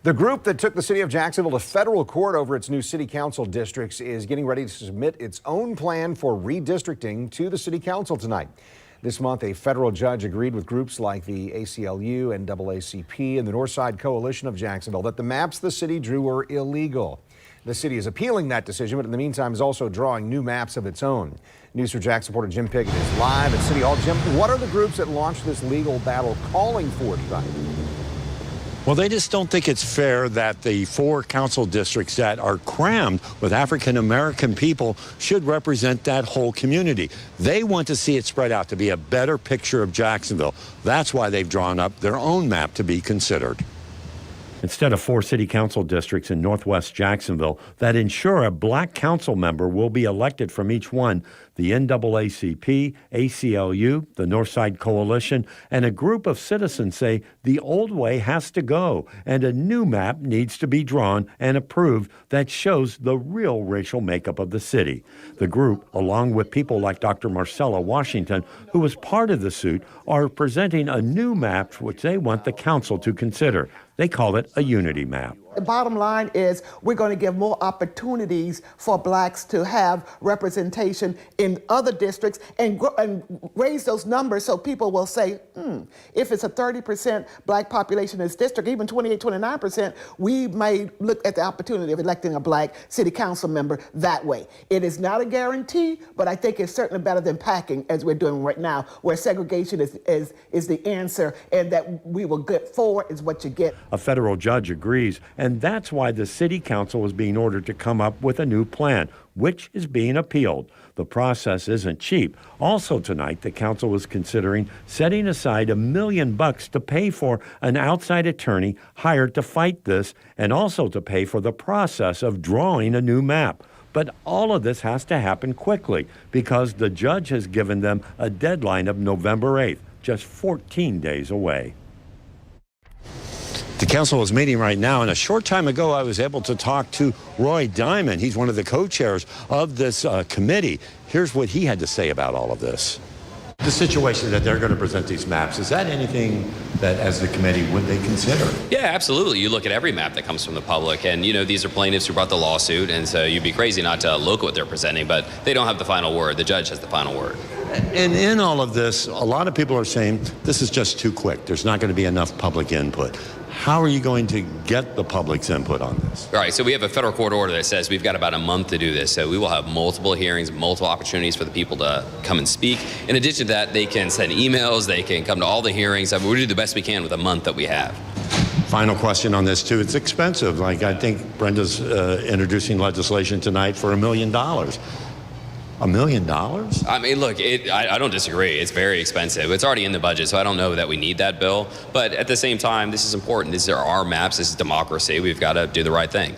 The group that took the city of Jacksonville to federal court over its new city council districts is getting ready to submit its own plan for redistricting to the city council tonight. This month, a federal judge agreed with groups like the ACLU and NAACP and the Northside Coalition of Jacksonville that the maps the city drew were illegal. The city is appealing that decision, but in the meantime is also drawing new maps of its own. News4Jax reporter Jim Pickett is live at City Hall. Jim, what are the groups that launched this legal battle calling for tonight? Well, they just don't think it's fair that the 4 council districts that are crammed with African-American people should represent that whole community. They want to see it spread out to be a better picture of Jacksonville. That's why they've drawn up their own map to be considered. Instead of 4 city council districts in northwest Jacksonville that ensure a black council member will be elected from each one, the NAACP, ACLU, the Northside Coalition, and a group of citizens say the old way has to go and a new map needs to be drawn and approved that shows the real racial makeup of the city. The group, along with people like Dr. Marcella Washington, who was part of the suit, are presenting a new map which they want the council to consider. They call it a unity map. The bottom line is we're going to give more opportunities for blacks to have representation in other districts and raise those numbers so people will say, if it's a 30% black population in this district, even 28, 29%, we may look at the opportunity of electing a black city council member that way. It is not a guarantee, but I think it's certainly better than packing as we're doing right now, where segregation is the answer and that we will get for is what you get. A federal judge agrees, and that's why the city council is being ordered to come up with a new plan, which is being appealed. The process isn't cheap. Also tonight, the council is considering setting aside $1 million to pay for an outside attorney hired to fight this and also to pay for the process of drawing a new map. But all of this has to happen quickly because the judge has given them a deadline of November 8th, just 14 days away. The council is meeting right now, and a short time ago I was able to talk to Roy Diamond. He's one of the co-chairs of this committee. Here's what he had to say about all of this. The situation that they're going to present these maps, is that anything that as the committee would they consider? Yeah, absolutely. You look at every map that comes from the public, and these are plaintiffs who brought the lawsuit, and so you'd be crazy not to look at what they're presenting, but they don't have the final word. The judge has the final word. And in all of this, a lot of people are saying this is just too quick. There's not going to be enough public input. How are you going to get the public's input on this? All right, so we have a federal court order that says we've got about a month to do this. So we will have multiple hearings, multiple opportunities for the people to come and speak. In addition to that, they can send emails, they can come to all the hearings. I mean, we'll do the best we can with a month that we have. Final question on this, too. It's expensive. Like, I think Brenda's introducing legislation tonight for $1 million. $1 million? I mean, look, I don't disagree. It's very expensive. It's already in the budget, so I don't know that we need that bill. But at the same time, this is important. These are our maps. This is democracy. We've got to do the right thing.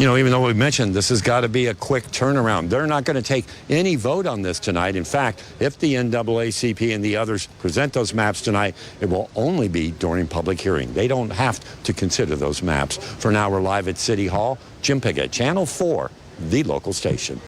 Even though we mentioned this has got to be a quick turnaround, they're not going to take any vote on this tonight. In fact, if the NAACP and the others present those maps tonight, it will only be during public hearing. They don't have to consider those maps. For now, we're live at City Hall. Jim Pickett, Channel 4. The local station.